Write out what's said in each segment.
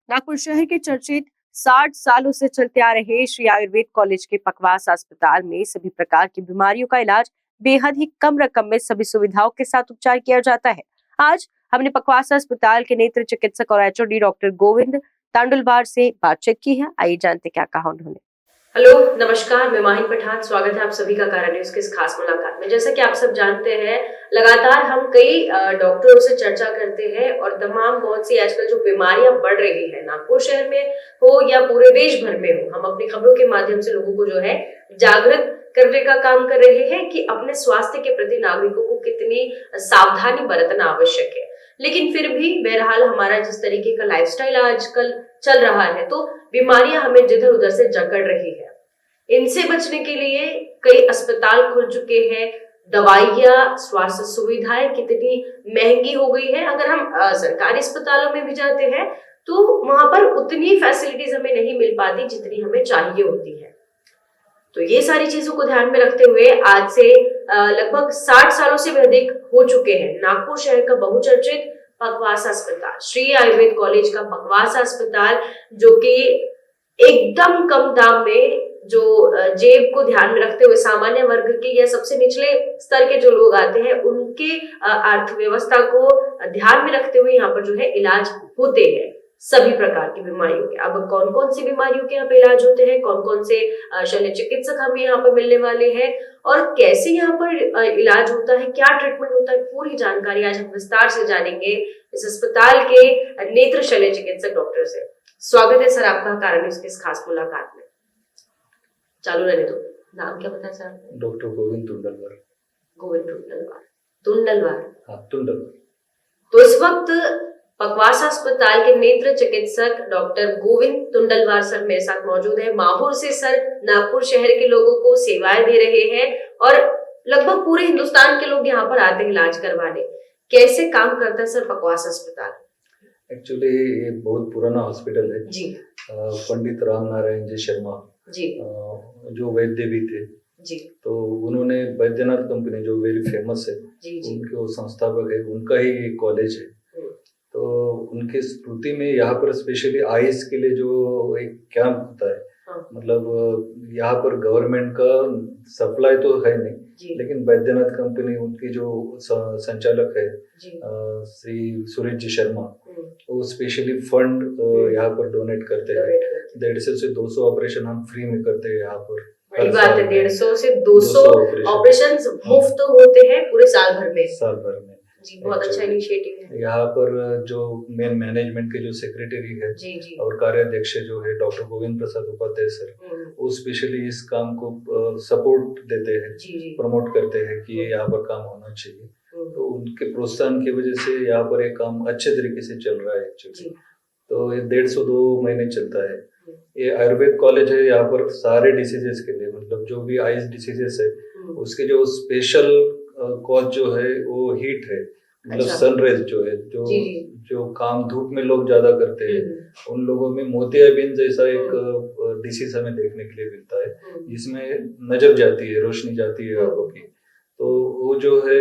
नागपुर शहर के चर्चित 60 सालों से चलते आ रहे श्री आयुर्वेद कॉलेज के पकवास अस्पताल में सभी प्रकार की बीमारियों का इलाज बेहद ही कम रकम में सभी सुविधाओं के साथ उपचार किया जाता है। आज हमने पकवास अस्पताल के नेत्र चिकित्सक और एचओडी डॉक्टर गोविंद तांडुलवार से बातचीत की है। आइए जानते क्या कहा उन्होंने। हेलो नमस्कार, मैं माहिन पठान। स्वागत है आप सभी का कारण न्यूज की इस खास मुलाकात में। जैसा कि आप सब जानते हैं, लगातार हम कई डॉक्टरों से चर्चा करते हैं और तमाम बहुत सी आजकल जो बीमारियां बढ़ रही है, नागपुर शहर में हो या पूरे देश भर में हो, हम अपनी खबरों के माध्यम से लोगों को जो है जागृत करने का काम कर रहे हैं कि अपने स्वास्थ्य के प्रति नागरिकों को कितनी सावधानी बरतना आवश्यक है। लेकिन फिर भी बहरहाल हमारा जिस तरीके का लाइफस्टाइल आजकल चल रहा है, तो बीमारियां हमें जिधर उधर से जकड़ रही है। इनसे बचने के लिए कई अस्पताल खुल चुके हैं। दवाइयां, स्वास्थ्य सुविधाएं कितनी महंगी हो गई है। अगर हम सरकारी अस्पतालों में भी जाते हैं तो वहां पर उतनी फैसिलिटीज हमें नहीं मिल पाती जितनी हमें चाहिए होती है। तो ये सारी चीजों को ध्यान में रखते हुए आज से लगभग 60 सालों से भी अधिक हो चुके हैं, नागपुर शहर का बहुचर्चित पकवास अस्पताल, श्री आयुर्वेद कॉलेज का पकवास अस्पताल, जो कि एकदम कम दाम में, जो जेब को ध्यान में रखते हुए सामान्य वर्ग के या सबसे निचले स्तर के जो लोग आते हैं उनके अर्थव्यवस्था को ध्यान में रखते हुए यहाँ पर जो है इलाज होते हैं सभी प्रकार की बीमारियों के। अब कौन कौन सी बीमारियों के यहाँ पे इलाज होते हैं, कौन कौन से शल्य चिकित्सक हमें यहाँ पर मिलने वाले हैं और कैसे यहाँ पर इलाज होता है, क्या ट्रीटमेंट होता है, पूरी जानकारी आज हम विस्तार से जानेंगे इस अस्पताल के नेत्र शल्य चिकित्सक डॉक्टर से। स्वागत है सर आपका कारण न्यूज की इस खास मुलाकात में। चालू रहने दो। नाम क्या बताया सर? डॉक्टर गोविंद तुंडलवार। गोविंद तुंडलवार। तुंडलवार। हाँ, तुंडलवार। तो इस वक्त पकवास अस्पताल के नेत्र चिकित्सक डॉक्टर गोविंद तुंडलवार सर मेरे साथ मौजूद है। माहौर से सर नागपुर शहर के लोगों को सेवाएं दे रहे हैं और लगभग पूरे हिंदुस्तान के लोग यहाँ पर आते हैं इलाज करवाने। कैसे काम करता है सर पकवास अस्पताल? एक्चुअली ये बहुत पुराना हॉस्पिटल है जी। पंडित राम नारायण जी शर्मा जी, जो वैद्य भी थे जी, तो उन्होंने बैद्यनाथ कंपनी जो वेरी फेमस है जी, जी, उनके वो संस्थापक है, उनका ही ये कॉलेज है। तो उनकी स्मृति में यहाँ पर स्पेशली आईज के लिए जो एक कैंप होता है, मतलब यहाँ पर गवर्नमेंट का सप्लाई तो है नहीं, लेकिन बैद्यनाथ कंपनी उनकी जो संचालक है श्री सुरेश जी शर्मा, वो स्पेशली फंड यहाँ पर डोनेट करते हैं। 150 से 200 ऑपरेशन हम फ्री में करते हैं यहाँ पर। बड़ी बात है, 150 से 200 ऑपरेशन मुफ्त होते हैं पूरे साल भर में। जी, बहुत अच्छा इनिशिएटिव है। यहाँ पर जो मेन मैनेजमेंट के जो सेक्रेटरी है जी। और कार्याध्यक्ष जो है डॉक्टर गोविंद प्रसाद उपाध्याय सर, वो स्पेशली इस काम को सपोर्ट देते हैं, प्रमोट करते हैं कि यहाँ पर काम होना चाहिए। तो उनके प्रोत्साहन की वजह से यहाँ पर एक काम अच्छे तरीके से चल रहा है एक्चुअली। तो ये 150-2 महीने चलता है। ये आयुर्वेद कॉलेज है, यहाँ पर सारे डिसीजेस के लिए, मतलब जो भी आइज डिसीजेस है उसके जो स्पेशल कॉज जो है वो हीट है, मतलब सनरेज जो है, जो काम धूप में लोग ज्यादा करते हैं, उन लोगों में मोतियाबिंद जैसा एक डिसीज हमें देखने के लिए मिलता है, जिसमें नजर जाती है, रोशनी जाती है आंखों की। तो वो जो है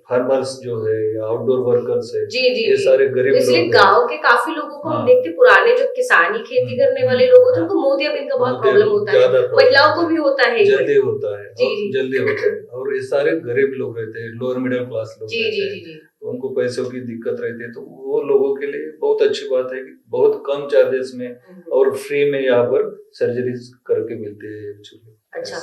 फार्मर्स जो है या आउटडोर वर्कर्स है, ये सारे गरीब लोग, गांव के काफी लोगों को हम देखते, पुराने जो किसानी खेती करने वाले लोग होते हैं उनको मोतियाबिंद का बहुत प्रॉब्लम होता है, महिलाओं को भी होता है, जल्दी होता है। और ये सारे गरीब लोग रहते हैं, लोअर मिडिल क्लास लोग रहते हैं, उनको पैसों की दिक्कत रहती है। तो वो लोगों के लिए बहुत अच्छी बात है कि बहुत कम चार्जेस में और फ्री में यहाँ पर सर्जरीज करके मिलती है एक्चुअली। अच्छा,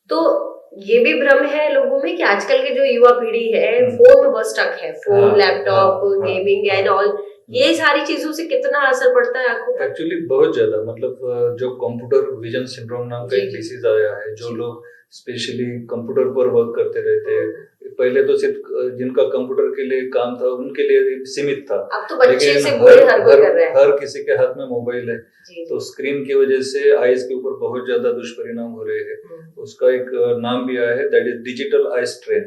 तो ये भी भ्रम है लोगों में कि आजकल के जो युवा पीढ़ी है फोन में बस स्टक है, phone, laptop, gaming and all, ये सारी चीजों से कितना असर पड़ता है आंखों पर? एक्चुअली बहुत ज्यादा, मतलब जो कंप्यूटर विजन सिंड्रोम नाम का एक डिसीज आया है, जो लोग स्पेशली कंप्यूटर पर वर्क करते रहते हैं। पहले तो सिर्फ जिनका कंप्यूटर के लिए काम था उनके लिए सीमित था, अब तो बच्चे से बूढ़े हर कोई कर रहा है, हर किसी के हाथ में मोबाइल है। तो स्क्रीन की वजह से आईज के ऊपर बहुत ज्यादा दुष्परिणाम हो रहे हैं। उसका एक नाम भी आया है, that is digital eye strain.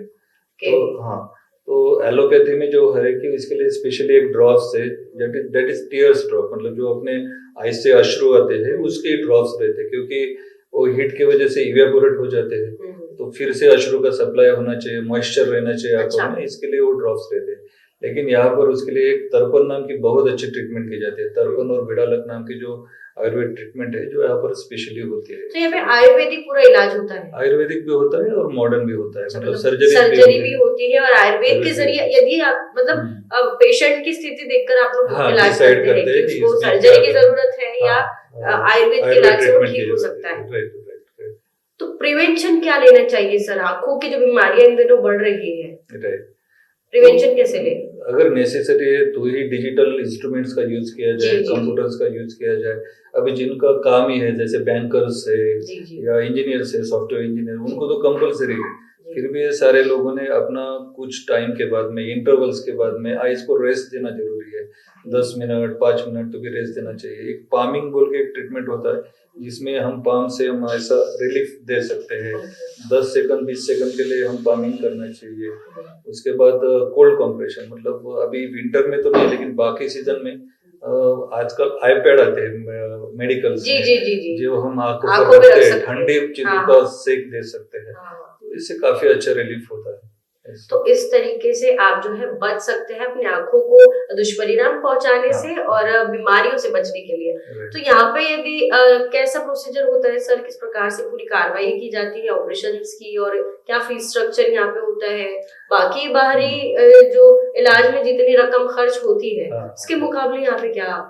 तो हाँ, तो एलोपैथी में जो है कि इसके लिए स्पेशली एक ड्रॉप्स है, दैट इज टीयर्स ड्रॉप, मतलब जो अपने आई से अश्रु आते हैं उसके ड्रॉप्स रहते हैं, क्योंकि वो हीट की वजह से इवेपोरेट हो जाते हैं, तो फिर से अश्रु का सप्लाई होना चाहिए, मॉइस्चर रहना चाहिए आंखों में, इसके लिए वो ड्रॉप्स रहते हैं। लेकिन यहाँ पर उसके लिए एक तर्पण नाम की बहुत अच्छी ट्रीटमेंट की जाती है। तर्पण और बिडालक नाम की जो आयुर्वेद ट्रीटमेंट है जो यहाँ पर स्पेशली होती है। तो यहाँ पे आयुर्वेदिक पूरा इलाज होता है? आयुर्वेदिक भी होता है और मॉडर्न भी होता है, मतलब सर्जरी भी होती है और आयुर्वेद के जरिए यदि आप मतलब पेशेंट की स्थिति देखकर आप लोग इलाज करते हैं कि उसको सर्जरी की जरूरत है या आयुर्वेद के इलाज से वो ठीक हो सकता है। तो प्रिवेंशन क्या लेना चाहिए सर? आंखों की जो बीमारियां इन दिनों बढ़ रही है, प्रिवेंशन कैसे ले? अगर नेसेसरी है तो ही डिजिटल इंस्ट्रूमेंट्स का यूज किया जाए, कंप्यूटर्स का यूज किया जाए। अभी जिनका काम ही है जैसे बैंकर्स है या इंजीनियर्स है, सॉफ्टवेयर इंजीनियर, उनको तो कंपलसरी है। फिर भी ये सारे लोगों ने अपना कुछ टाइम के बाद में, इंटरवल्स के बाद में आईज को रेस्ट देना जरूरी है। 10 मिनट 5 मिनट तो भी रेस्ट देना चाहिए। एक पामिंग बोल के एक ट्रीटमेंट होता है जिसमें हम पाम से हम ऐसा रिलीफ दे सकते हैं। 10 सेकंड 20 सेकंड के लिए हम पामिंग करना चाहिए। उसके बाद कोल्ड कंप्रेशन, मतलब अभी विंटर में तो नहीं लेकिन बाकी सीजन में आजकल आईपैड आते हैं मेडिकल से, जो हम आंखों पर रखते हैं, ठंडी चीजों का सेक दे सकते हैं, तो इससे काफी अच्छा रिलीफ होता है। तो इस तरीके से आप जो है बच सकते हैं अपनी आंखों को दुष्परिणाम पहुंचाने से और बीमारियों से बचने के लिए। तो यहाँ पे यदि कैसा प्रोसीजर होता है सर, किस प्रकार से पूरी कार्रवाई की जाती है ऑपरेशंस की, और क्या फीस स्ट्रक्चर यहाँ पे होता है? बाकी बाहरी जो इलाज में जितनी रकम खर्च होती है उसके मुकाबले यहाँ पे क्या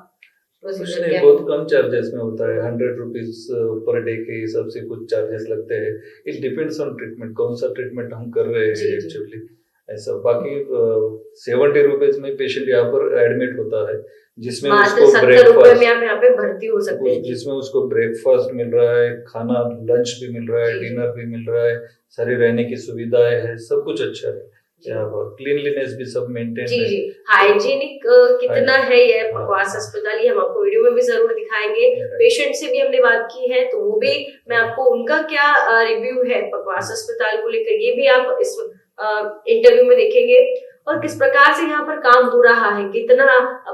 प्रोसीजर है? बहुत कम चार्जेस में होता है। 100 रुपीज पर डे के हिसाब से कुछ चार्जेस लगते हैं। इट डिपेंड्स ऑन ट्रीटमेंट, कौन सा ट्रीटमेंट हम कर रहे हैं एक्चुअली ऐसा। बाकी 70 रुपीज में पेशेंट यहाँ पर एडमिट होता है, जिसमें उसको ब्रेकफास्ट यहाँ पे भर्ती हो सकते हैं, जिसमें उसको ब्रेकफास्ट मिल रहा है, खाना लंच भी मिल रहा है, डिनर भी मिल रहा है, सारी रहने की सुविधाएं है, सब कुछ अच्छा है यहाँ पर। क्लीनलीनेस भी सब मेंटेन है। जी हाइजीनिक कितना है ये पकवास अस्पताल, ये हम आपको वीडियो में भी जरूर दिखाएंगे। पेशेंट से भी हमने बात की है तो वो भी मैं आपको उनका क्या रिव्यू है पकवास अस्पताल को लेकर ये भी आप इस इंटरव्यू में देखेंगे। और किस प्रकार से यहाँ पर काम हो रहा है, कितना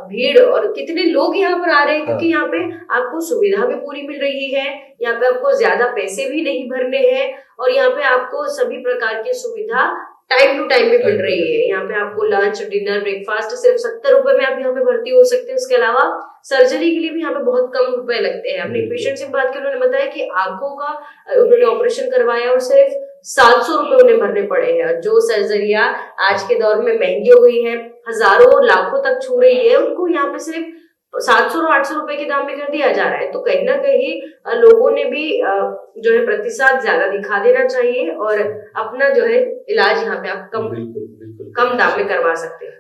भीड़ और कितने लोग यहाँ पर आ रहे हैं, क्योंकि यहाँ पे आपको सुविधा भी पूरी मिल रही है, यहाँ पे आपको ज्यादा पैसे भी नहीं भरने हैं और यहाँ पे आपको सभी प्रकार की सुविधा टाइम टू टाइम में मिल रही है। यहाँ पे आपको लंच डिनर ब्रेकफास्ट सिर्फ 70 रुपए में आप यहाँ पे भर्ती हो सकते हैं। उसके अलावा सर्जरी के लिए भी यहाँ पे बहुत कम रुपए लगते हैं। हमने पेशेंट से बात की, उन्होंने बताया कि आंखों का उन्होंने ऑपरेशन करवाया और सिर्फ 700 रुपए उन्हें भरने पड़े हैं। जो सर्जरियां आज के दौर में महंगी हो गई है, हजारों और लाखों तक छू रही है, उनको यहाँ पे सिर्फ 700 और 800 रुपए के दाम में कर दिया जा रहा है। तो कहीं ना कहीं लोगों ने भी जो है प्रतिशत ज्यादा दिखा देना चाहिए और अपना जो है इलाज यहाँ पे आप कम दाम में करवा सकते हैं।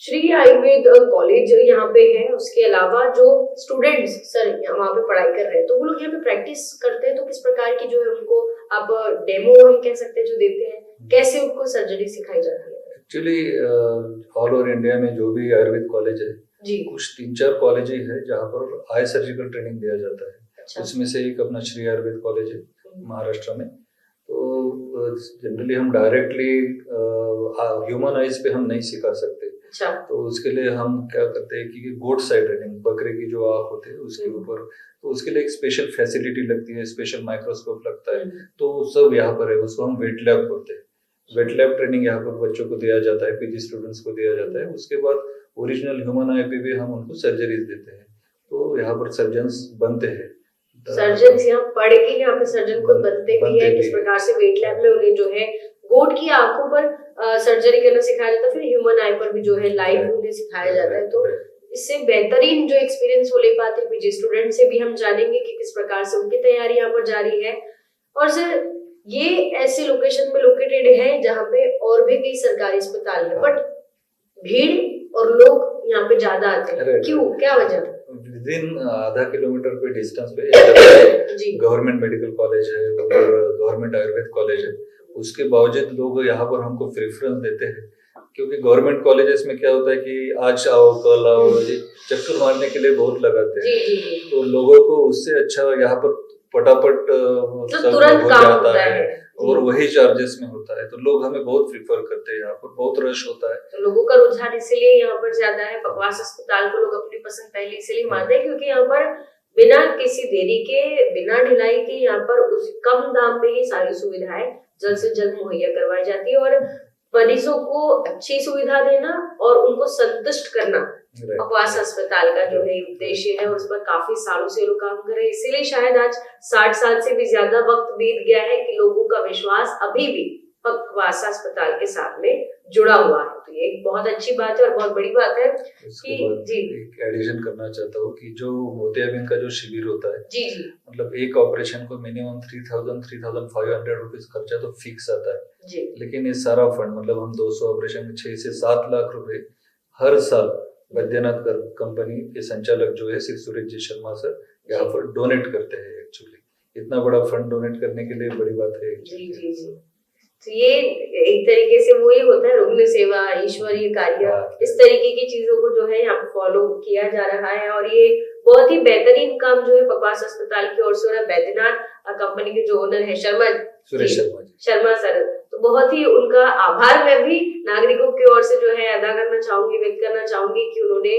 श्री आयुर्वेद कॉलेज यहाँ पे है, उसके अलावा जो स्टूडेंट्स सर वहाँ पे पढ़ाई कर रहे हैं तो वो लोग यहाँ पे प्रैक्टिस करते हैं, तो किस प्रकार की जो है उनको आप डेमो हम कह सकते हैं जो देते हैं, कैसे उनको सर्जरी सिखाई जाती है? एक्चुअली ऑल ओवर इंडिया में जो भी आयुर्वेद कॉलेज है कुछ 3-4 कॉलेज है जहाँ पर आई सर्जिकल ट्रेनिंग दिया जाता है। अच्छा। उसमें से एक अपना श्री आयुर्वेद कॉलेज है महाराष्ट्र में। तो जनरली हम डायरेक्टली ह्यूमन आइज पे हम नहीं सिखा सकते। अच्छा। तो उसके लिए हम क्या करते हैं कि गोट साइड ट्रेनिंग, बकरे की जो आँख होती है उसके ऊपर, तो उसके लिए एक स्पेशल फैसिलिटी लगती है, स्पेशल माइक्रोस्कोप लगता है, तो सब यहाँ पर है। उसको हम वेट लैब बोलते हैं। वेट लैब ट्रेनिंग यहाँ पर बच्चों को दिया जाता है, पीजी स्टूडेंट्स को दिया जाता है। उसके बाद ओरिजिनल ह्यूमन आई पे भी हम उनको सर्जरीज देते हैं। तो यहाँ पर सर्जन्स बनते हैं, सर्जन्स यहाँ पढ़ के यहाँ पे सर्जन खुद बनते भी है। किस प्रकार से वेट लैब में उन्हें जो है गोट की आंखों पर सर्जरी करना सिखाया जाता है, फिर ह्यूमन आई पर भी जो है लाइव उन्हें सिखाया जाता है। तो इससे बेहतरीन जो एक्सपीरियंस वो ले पाते हैं। पीजी स्टूडेंट से भी हम जानेंगे कि किस प्रकार से उनकी तैयारी यहाँ पर जारी है। और सर ये ऐसे लोकेशन में लोकेटेड है जहाँ पे और भी कई सरकारी अस्पताल है, बट भीड़ और लोग यहाँ पे ज्यादा आते हैं, क्यों, क्या वजह? विदिन आधा किलोमीटर पे डिस्टेंस पे गवर्नमेंट मेडिकल कॉलेज है और गवर्नमेंट आयुर्वेद कॉलेज है, उसके बावजूद लोग यहाँ पर हमको प्रेफरेंस देते हैं। क्योंकि गवर्नमेंट कॉलेजेस में क्या होता है कि आज आओ कल आओ, चक्कर मारने के लिए बहुत लगाते हैं, तो लोगों को उससे अच्छा यहाँ पर फटाफट तुरंत हो जाता है और वही चार्जेस में होता है, तो लोग हमें बहुत प्रिफर करते हैं। यहाँ पर बहुत रश होता है, तो लोगों का रुझान इसलिए यहाँ पर ज्यादा है। पकवास अस्पताल को लोग अपनी पसंद पहले इसलिए मानते हैं क्योंकि यहाँ पर बिना किसी देरी के, बिना ढिलाई के यहाँ पर उस कम दाम में ही सारी सुविधाएं जल्द से जल्द मुहैया करवाई जाती है। और मरीजों को अच्छी सुविधा देना और उनको संतुष्ट करना पकवास अस्पताल का जो है उद्देश्य है, और उस पर काफी सालों से लोग काम कर रहे हैं। इसीलिए शायद आज 60 साल से भी ज्यादा वक्त बीत गया है कि लोगों का विश्वास अभी भी पकवास अस्पताल के साथ में जुड़ा हुआ है। तो ये एक बहुत अच्छी बात है और बहुत बड़ी बात है कि जी एक एडिशन करना चाहता हूँ कि जो मोतियाबिंद का जो शिविर होता है, जी जी मतलब एक ऑपरेशन को मिनिमम 3,500 रुपीज खर्चा तो फिक्स आता है जी, लेकिन ये सारा फंड मतलब हम 200 ऑपरेशन में 6 से 7 लाख रुपए हर साल वैद्यनाथ कंपनी के संचालक जो है श्री सुरेश जी शर्मा सर यहाँ पर डोनेट करते हैं। एक्चुअली इतना बड़ा फंड डोनेट करने के लिए बड़ी बात है। जी जी जी, तो ये एक तरीके से वही होता है, रुग्ण सेवा, ईश्वरीय कार्य, इस तरीके की चीजों को जो है यहाँ पर फॉलो किया जा रहा है। और ये बहुत ही बेहतरीन काम जो है पकवास अस्पताल की ओर से हो रहा है। बैद्यनाथ कंपनी के जो ओनर है सुरेश शर्मा सर, तो बहुत ही उनका आभार मैं भी नागरिकों की ओर से जो है अदा करना चाहूंगी, व्यक्त करना चाहूंगी कि उन्होंने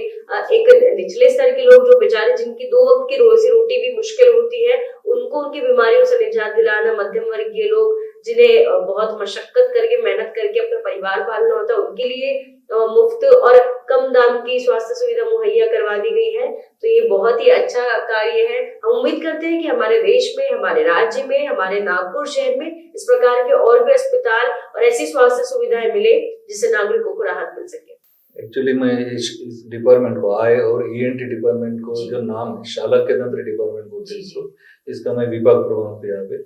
एक निचले स्तर के लोग जो बेचारे जिनकी 2 वक्त की रोजी रोटी भी मुश्किल होती है, उनको उनकी बीमारियों से निजात दिलाना, मध्यम वर्गीय लोग जिन्हें बहुत मशक्कत करके मेहनत करके अपना परिवार पालना होता है, उनके लिए मुफ्त और कम दाम की स्वास्थ्य सुविधा मुहैया करवा दी गई है। तो ये बहुत ही अच्छा कार्य है। हम उम्मीद करते हैं कि हमारे देश में, हमारे राज्य में, हमारे नागपुर शहर में इस प्रकार के और भी अस्पताल और ऐसी स्वास्थ्य सुविधाएं मिले जिससे नागरिकों को राहत मिल सके। एक्चुअली मैं इस डिपार्टमेंट को आई और ईएनटी डिपार्टमेंट को जो नाम है शाला के तंत्र डिपार्टमेंट बोलते हैं इसको, इसका मैं विभाग प्रमुख हूँ यहाँ पे।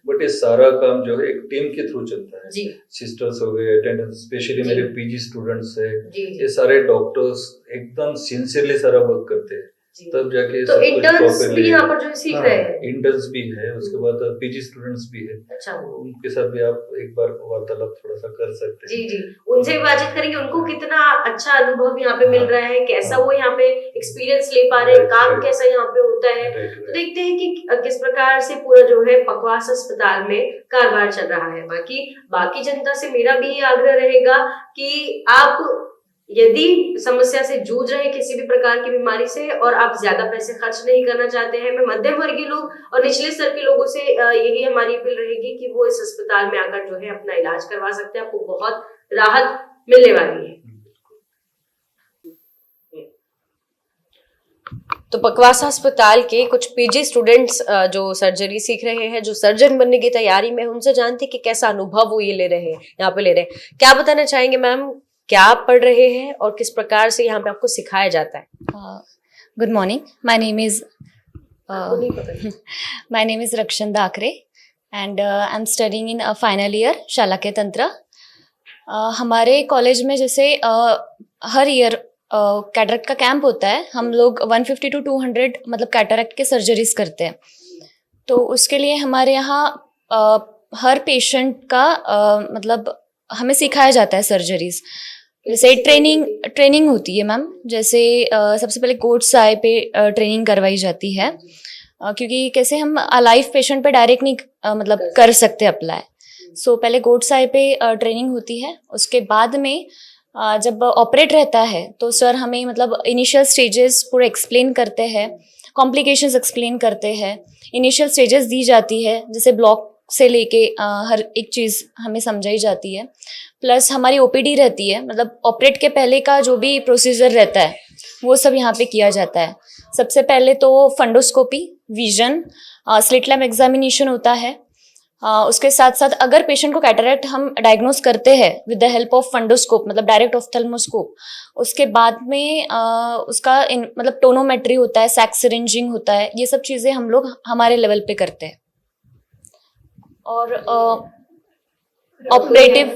बट ये सारा काम जो है एक टीम के थ्रू चलता है। सिस्टर्स हो गए, अटेंडेंट्स, स्पेशली मेरे पीजी स्टूडेंट्स है, ये सारे डॉक्टर्स एकदम सिंसियरली सारा वर्क करते हैं, तब जाके तो इंटर्न्स भी यहाँ पर जो सीख रहे हैं, इंटर्न्स भी है, उसके बाद पीजी स्टूडेंट्स भी है। अच्छा, उनके साथ भी आप एक बार वार्तालाप थोड़ा सा कर सकते हैं। जी जी, उनसे भी बातचीत करेंगे, उनको कितना अच्छा अनुभव यहाँ पे मिल रहा है, कैसा वो यहाँ पे एक्सपीरियंस ले पा रहे हैं, काम कैसा यहाँ पे होता है। तो देखते हैं कि किस प्रकार से पूरा जो है पकवास अस्पताल में कारोबार चल रहा है। बाकी जनता से मेरा भी आग्रह रहेगा कि आप यदि समस्या से जूझ रहे हैं, किसी भी प्रकार की बीमारी से, और आप ज्यादा पैसे खर्च नहीं करना चाहते हैं, मैं मध्यम वर्गीय लोग और निचले स्तर के लोगों से यही हमारी अपील रहेगी कि वो इस अस्पताल में आकर जो है अपना इलाज करवा सकते हैं, आपको बहुत राहत मिलने वाली है। तो पकवास अस्पताल के कुछ पीजी स्टूडेंट्स जो सर्जरी सीख रहे हैं, जो सर्जन बनने की तैयारी में, उनसे जानते कि कैसा अनुभव वो ये ले रहे हैं, यहाँ पे ले रहे हैं। क्या बताना चाहेंगे मैम, क्या आप पढ़ रहे हैं और किस प्रकार से यहाँ पे आपको सिखाया जाता है? Good morning, my name is Rakshan Dakre and I am studying in final year शाला के तंत्र। हमारे कॉलेज में जैसे हर ईयर कैटरेक्ट का कैंप होता है, हम लोग 150 to 200 मतलब कैटरेक्ट के सर्जरीज करते हैं। तो उसके लिए हमारे यहाँ हर पेशेंट का मतलब हमें सिखाया जाता है सर्जरीज। जैसे ट्रेनिंग होती है मैम, जैसे सबसे पहले गोट्स आई पे ट्रेनिंग करवाई जाती है, क्योंकि कैसे हम लाइव पेशेंट पे डायरेक्ट नहीं मतलब कर सकते अप्लाई। सो पहले गोट्स आई पे ट्रेनिंग होती है। उसके बाद में जब ऑपरेट रहता है तो सर हमें मतलब इनिशियल स्टेजेस पूरे एक्सप्लेन करते हैं, कॉम्प्लिकेशंस एक्सप्लेन करते हैं, इनिशियल स्टेजेस दी जाती है, जैसे ब्लॉक से लेके हर एक चीज़ हमें समझाई जाती है। प्लस हमारी ओपीडी रहती है, मतलब ऑपरेट के पहले का जो भी प्रोसीजर रहता है वो सब यहाँ पे किया जाता है। सबसे पहले तो fundoscopy, vision, slit lamp examination होता है। उसके साथ साथ अगर पेशेंट को कैटरेक्ट हम डायग्नोस करते हैं विद द हेल्प ऑफ फंडोस्कोप, मतलब डायरेक्ट ऑफ्थल्मोस्कोप, उसके बाद में उसका मतलब टोनोमेट्री होता है, सैक सिरिंजिंग होता है, ये सब चीज़ें हम लोग हमारे लेवल पे करते हैं। और ऑपरेटिव,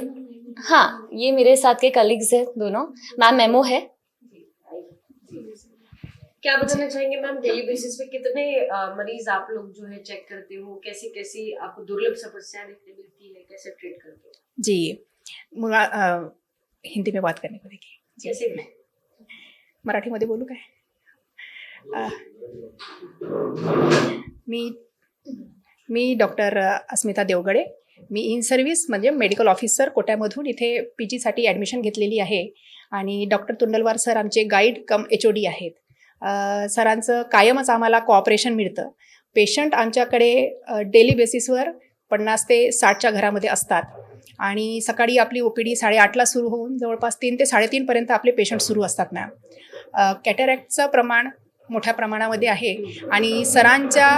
हाँ, ये मेरे साथ के कलीग्स है दोनों, मैम मेमो है। क्या बताना चाहेंगे मैम, डेली बेसिस पे कितने मरीज आप लोग जो है चेक करते हो, कैसी कैसी आपको दुर्लभ समस्या देखने मिलती है, कैसे ट्रीट करते हो? जी, मला हिंदी में बात करने को देखिए, जैसे मराठीमध्ये बोलू काय? मी डॉक्टर अस्मिता देवगडे, मी इन सर्व्हिस म्हणजे मेडिकल ऑफिसर कोट्यामधून इथे PGसाठी ॲडमिशन घेतलेली आहे आणि डॉक्टर तुंडलवार सर आमचे गाईड कम HOD आहेत. सरांचं कायमच आम्हाला कोऑपरेशन मिळतं. पेशंट आमच्याकडे डेली बेसिसवर 50 ते 60च्या घरामध्ये असतात आणि सकाळी आपली OPD 8:30ला सुरू होऊन जवळपास 3 ते 3:30 पर्यंत आपले पेशंट सुरू असतात मॅम. कॅटरॅक्टचं प्रमाण मोठ्या प्रमाणामध्ये आहे आणि सरांच्या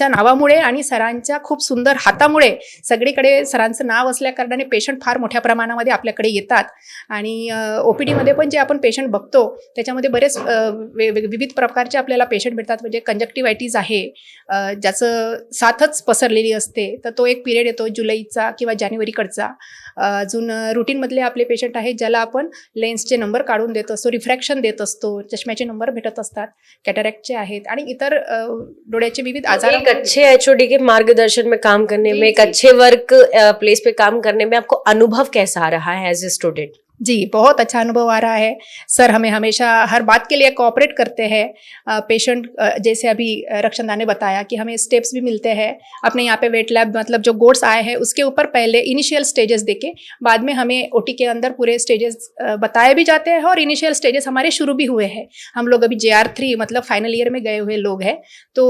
नावामुळे आणि सरांच्या खूप सुंदर हातामुळे सगळीकडे सरांचं नाव असल्या कारणाने पेशंट फार मोठ्या प्रमाणामध्ये आपल्याकडे येतात. आणि OPD मध्ये पण जे आपण पेशंट बघतो त्याच्यामध्ये बरेच विविध प्रकारचे आपल्याला पेशंट भेटतात. म्हणजे कंजक्टिव्हायटिस आहे ज्याचं साथच पसरलेली असते, तर तो एक पिरियड येतो जुलैचा किंवा जानेवारीकडचा. अजून रुटीनमधले आपले पेशंट आहेत ज्याला आपण लेन्सचे नंबर काढून देत असतो, रिफ्रॅक्शन देत असतो, चष्म्याचे नंबर भेटत असतात, कॅटरॅक्टचे आहेत आणि इतर डोळ्याचे विविध आजार. एक अच्छे HOD के मार्गदर्शन में काम करने में, एक अच्छे वर्क प्लेस पे काम करने में आपको अनुभव कैसा आ रहा है एज ए स्टूडेंट? जी, बहुत अच्छा अनुभव आ रहा है. सर हमें हमेशा हर बात के लिए कोऑपरेट करते हैं. पेशेंट जैसे अभी रक्षनदा ने बताया कि हमें स्टेप्स भी मिलते हैं अपने यहाँ पे वेट लैब, मतलब जो गोड्स आए हैं उसके ऊपर पहले इनिशियल स्टेजेस देके बाद में हमें OT के अंदर पूरे स्टेजेस बताए भी जाते हैं और इनिशियल स्टेजेस हमारे शुरू भी हुए हैं. हम लोग अभी JR3 मतलब फाइनल ईयर में गए हुए लोग हैं, तो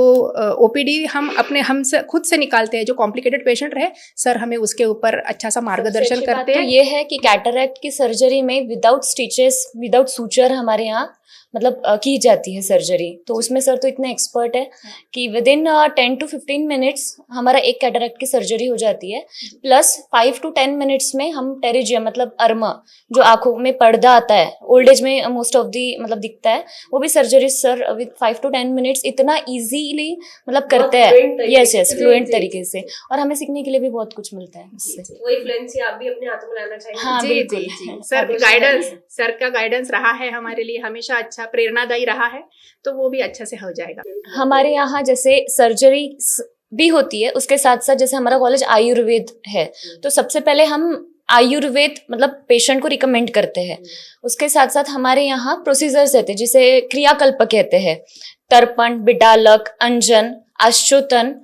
OPD हम से खुद से निकालते हैं. जो कॉम्प्लिकेटेड पेशेंट रहे सर हमें उसके ऊपर अच्छा सा मार्गदर्शन करते हैं. ये है कि कैटरैक्ट की सर्जरी में विदाउट स्टिचेस, विदाउट सूचर हमारे यहाँ मतलब की जाती है सर्जरी. तो उसमें सर तो इतने एक्सपर्ट है कि विद इन 10 to 15 मिनट्स हमारा एक कैटरैक्ट की सर्जरी हो जाती है. प्लस 5 to 10 मिनट्स में हम टेरिजियम मतलब अर्मा जो आंखों में पर्दा आता है, ओल्ड एज में मोस्ट ऑफ दी मतलब दिखता है, वो भी surgery sir with 5 to 10 minutes इतना इजीली मतलब करते हैं. यस फ्लुएंट तरीके से, और हमें सीखने के लिए भी बहुत कुछ मिलता है इससे. वही फ्लुएंसी आप भी अपने हाथों में लाना चाहिए. हाँ, जी, बिल्कुल. जी. सर का गाइडेंस रहा है हमारे लिए हमेशा अच्छा प्रेरणादायी रहा है, तो वो भी अच्छे से हो जाएगा. हमारे यहाँ जैसे सर्जरी भी होती है, उसके साथ साथ जैसे हमारा कॉलेज आयुर्वेद है, तो सबसे पहले हम आयुर्वेद मतलब पेशेंट को रिकमेंड करते हैं. उसके साथ साथ हमारे यहाँ प्रोसीजर्स रहते हैं जिसे क्रियाकल्प कहते हैं. तर्पण, बिडालक, अंजन, आश्चोतन,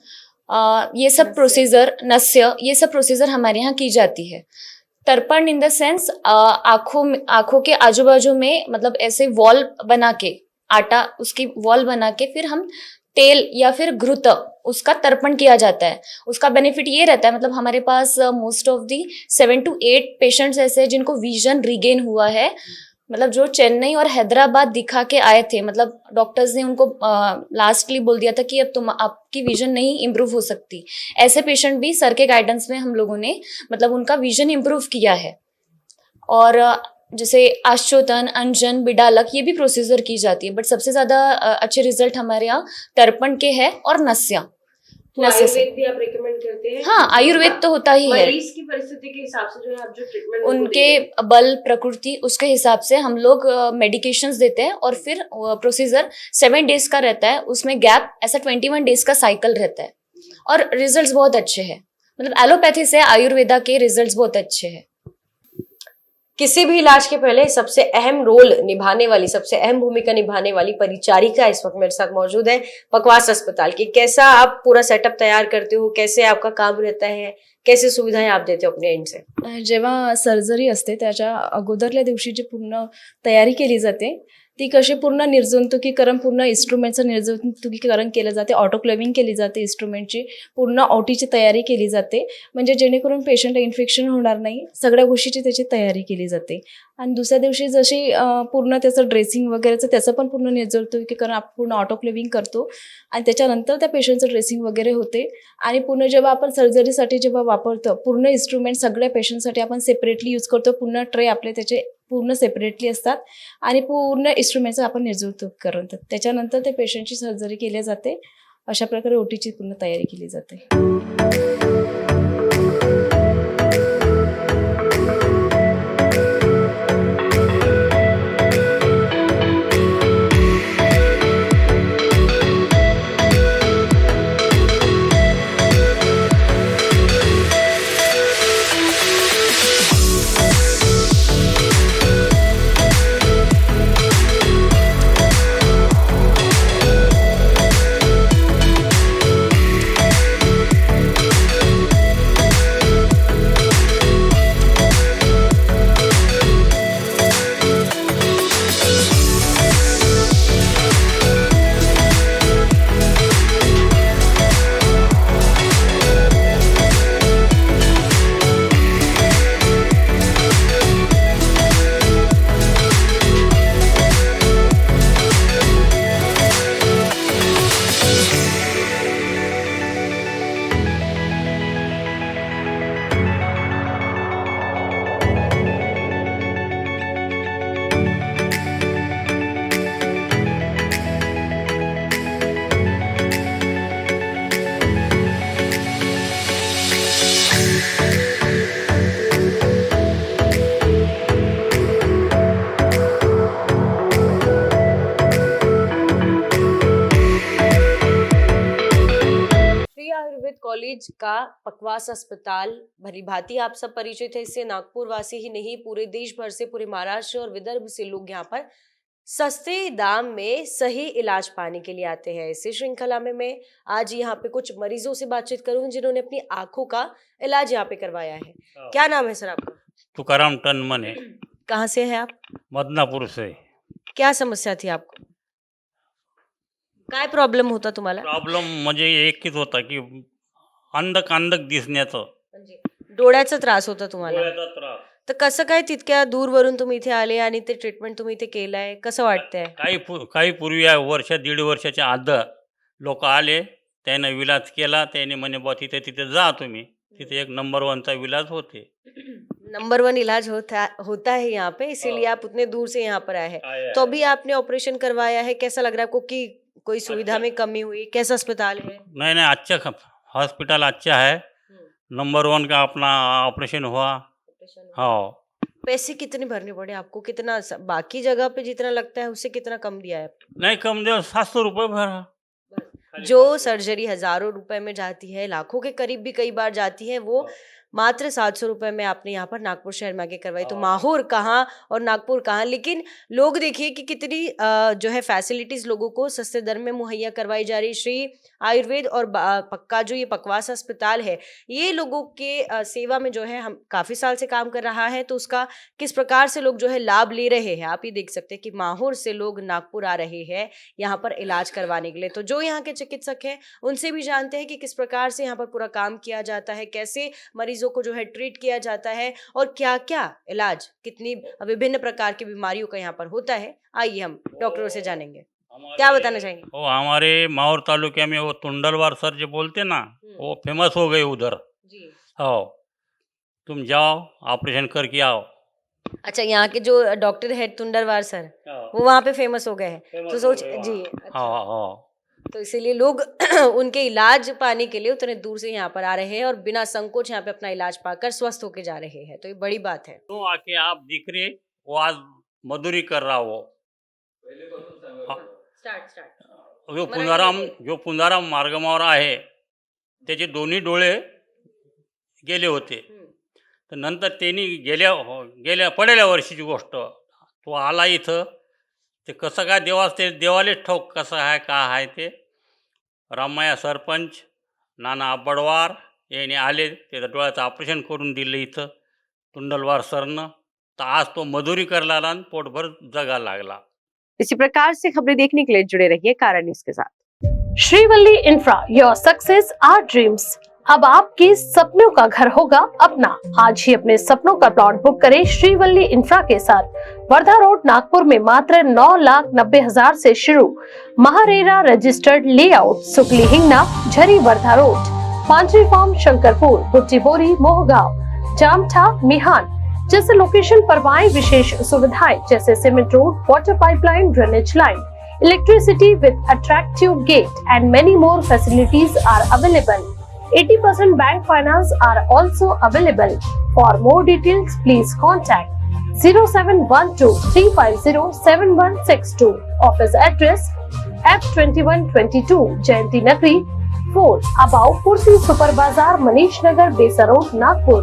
ये सब प्रोसीजर, नस्य, ये सब प्रोसीजर हमारे यहाँ की जाती है. तर्पण इन द सेंस आंखों के आजू बाजू में मतलब ऐसे वॉल बना के, आटा उसकी वॉल बना के फिर हम तेल या फिर घृत उसका तर्पण किया जाता है. उसका बेनिफिट ये रहता है मतलब हमारे पास most of the 7 to 8 patients ऐसे हैं जिनको विजन रिगेन हुआ है, मतलब जो चेन्नई और हैदराबाद दिखा के आए थे, मतलब डॉक्टर्स ने उनको लास्टली बोल दिया था कि अब आपकी विजन नहीं इम्प्रूव हो सकती. ऐसे पेशेंट भी सर के गाइडेंस में हम लोगों ने मतलब उनका विजन इम्प्रूव किया है. और जैसे आश्चोतन, अंजन, बिडालक ये भी प्रोसीजर की जाती है, बट सबसे ज्यादा अच्छे रिजल्ट हमारे यहाँ तर्पण के हैं और नस्या. आयुर्वेद भी आप रेकमेंड करते हैं? हाँ, आयुर्वेद तो होता ही है. मरीज की परिस्थिति के हिसाब से जो है आप जो ट्रीटमेंट उनके बल प्रकृति उसके हिसाब से हम लोग मेडिकेशंस देते हैं. और फिर प्रोसीजर 7 डेज का रहता है, उसमें गैप ऐसा 21 डेज का साइकिल रहता है. और रिजल्ट्स बहुत अच्छे हैं, मतलब एलोपैथी से आयुर्वेदा के रिजल्ट्स बहुत अच्छे हैं. किसी भी इलाज के पहले सबसे अहम रोल निभाने वाली, सबसे अहम भूमिका निभाने वाली परिचारिका इस वक्त मेरे साथ मौजूद है पकवास अस्पताल की. कैसा आप पूरा सेटअप तैयार करते हो, कैसे आपका काम रहता है, कैसे सुविधाएं आप देते हो अपने एंड से? जेव्हा सर्जरी असते त्याच्या अगोदरल्या दिवशी जी पूर्ण तयारी केली जाते ती कशी पूर्ण निर्जंतुकीकरण, पूर्ण इन्स्ट्रुमेंटचं निर्जंतुकीकरण केलं जाते, ऑटोक्लेविंग केली जाते, इन्स्ट्रुमेंटची पूर्ण OTची तयारी केली जाते, म्हणजे जेणेकरून पेशंटला इन्फेक्शन होणार नाही, सगळ्या गोष्टीची त्याची तयारी केली जाते. आणि दुसऱ्या दिवशी जशी पूर्ण त्याचं ड्रेसिंग वगैरेचं त्याचं पण पूर्ण निर्जंतुकीकरण आपण पूर्ण ऑटोक्लेविंग करतो आणि त्याच्यानंतर त्या पेशंटचं ड्रेसिंग वगैरे होते. आणि पूर्ण जेव्हा आपण सर्जरीसाठी जेव्हा वापरतो पूर्ण इन्स्ट्रुमेंट सगळ्या पेशंटसाठी आपण सेपरेटली यूज करतो. पूर्ण ट्रे आपले त्याचे पूर्ण सेपरेटली असतात आणि पूर्ण इन्स्ट्रुमेंटचं आपण निर्जंतुकीकरण करतो. त्याच्यानंतर ते पेशंटची सर्जरी केली जाते. अशा प्रकारे OTची पूर्ण तयारी केली जाते. कॉलेज का पकवास अस्पताल भली भांति आप सब परिचित है इससे। नागपुर वासी ही नहीं, पूरे देश भर से, पूरे महाराष्ट्र और विदर्भ से लोग यहाँ पर सस्ते दाम में सही इलाज पाने के लिए आते हैं। इसी श्रृंखला में मैं आज यहाँ पे कुछ मरीजों से बातचीत करूंगी जिन्होंने अपनी आंखों का इलाज यहाँ पे करवाया है। क्या नाम है सर आपका? तुकाराम टनमने। कहाँ से है आप? बदनापूर से। क्या समस्या थी आपको? काय प्रॉब्लेम होता तुम्हाला? प्रॉब्लेम म्हणजे एकच होता की अंधक दिसण्याचं, डोळ्याचा त्रास होता तुम्हाला? डोळ्याचा त्रास। तर कसं काय तितक्या दूरवरून तुम्ही इथे आले आणि ते ट्रीटमेंट तुम्ही इथे केलंय, कसं वाटतंय? काही पूर्वी वर्ष दीड वर्षाच्या आधी लोक आले, त्याने विलाज केला, त्याने म्हणे बा तिथे जा तुम्ही, तिथे एक नंबर 1चा विलाज होते। नंबर 1 इलाज होता है यहाँ पे, इसीलिए आप उतने दूर से यहाँ पर आए हैं। तो अभी आपने ऑपरेशन करवाया है, कैसा लग रहा है आपको कि कोई सुविधा में कमी हुई? कैसा अस्पताल है? नहीं अच्छा हॉस्पिटल अच्छा है, नंबर 1 का अपना ऑपरेशन हुआ। हाँ। पैसे कितने भरने पड़े आपको? कितना बाकी जगह पे जितना लगता है उससे कितना कम दिया है? नहीं कम दे, 700 रुपये भरा। जो सर्जरी हजारों रुपए में जाती है, लाखों के करीब भी कई बार जाती है, वो मात्र 700 रुपए में आपने यहाँ पर नागपुर शहर में आके करवाई। तो माहौर कहाँ और नागपुर कहाँ, लेकिन लोग देखिए कि कितनी जो है फैसिलिटीज लोगों को सस्ते दर में मुहैया करवाई जा रही। श्री आयुर्वेद और पक्का जो ये पकवास अस्पताल है, ये लोगों के सेवा में जो है हम काफी साल से काम कर रहा है। तो उसका किस प्रकार से लोग जो है लाभ ले रहे हैं, आप ये देख सकते हैं कि माहौर से लोग नागपुर आ रहे हैं यहाँ पर इलाज करवाने के लिए। तो जो यहाँ के चिकित्सक हैं उनसे भी जानते हैं कि किस प्रकार से यहाँ पर पूरा काम किया जाता है, कैसे मरीजों को जो है ट्रीट किया जाता है और क्या क्या इलाज, कितनी विभिन्न प्रकार की बीमारियों का यहाँ पर होता है। आइए हम डॉक्टरों से जानेंगे, क्या बताना चाहेंगे? वो हमारे माहौर तालुके में वो तुंडलवार सर जो बोलते ना, वो फेमस हो गए उधर जी। हाँ, तुम जाओ ऑपरेशन करके आओ। अच्छा, यहाँ के जो डॉक्टर है तुंडलवार सर, वो वहाँ पे फेमस हो गए हैं, तो सोच जी। हाँ हाँ। तो इसीलिए लोग उनके इलाज पाने के लिए उतने दूर से यहाँ पर आ रहे हैं और बिना संकोच यहाँ पे अपना इलाज पाकर स्वस्थ होके जा रहे हैं। तो ये बड़ी बात है। तो आके आप दिख रहे, वो आज मजदूरी कर रहा वो। जो पुंजाराम मार्गमावर आहे, त्याचे दोन्ही डोळे गेले होते। तर नंतर त्यांनी गेल्या पडल्या वर्षीची गोष्ट, तो आला इथं, ते कसं काय देवालेच ठाऊक कसं आहे का आहे ते। रामय्या सरपंच नाना आंबडवार याने आले, त्याचं डोळ्याचं ऑपरेशन करून दिलं इथं तुंडलवार सरनं। तर आज तो मजुरी करायला आणि पोटभर जगायला लागला। इसी प्रकार से खबरें देखने के लिए जुड़े रहिए कारण न्यूज़ के साथ। Srivalli infra, your success our dreams. अब आपके सपनों का घर होगा अपना। आज ही अपने सपनों का प्लॉट बुक करें श्रीवल्ली इंफ्रा के साथ। वर्धा रोड नागपुर में मात्र 9,90,000 से शुरू। MahaRERA registered layout, Sukli Hingna, Jhari Wardha road, पांचवी फार्म शंकरपुर, बुच्चीबोरी मोहगांव, जामठा मिहान जैसे लोकेशन पर पाएं विशेष सुविधाएं जैसे cement road, water pipeline, drainage line, electricity with attractive gate and many more facilities are available. 80% bank finance are also available. For more details, please contact 0712-350-7162. Office address F2122 Jayanti Nagri 4, above Pursi Super Bazaar, Manish Nagar, Besa Road, Nagpur.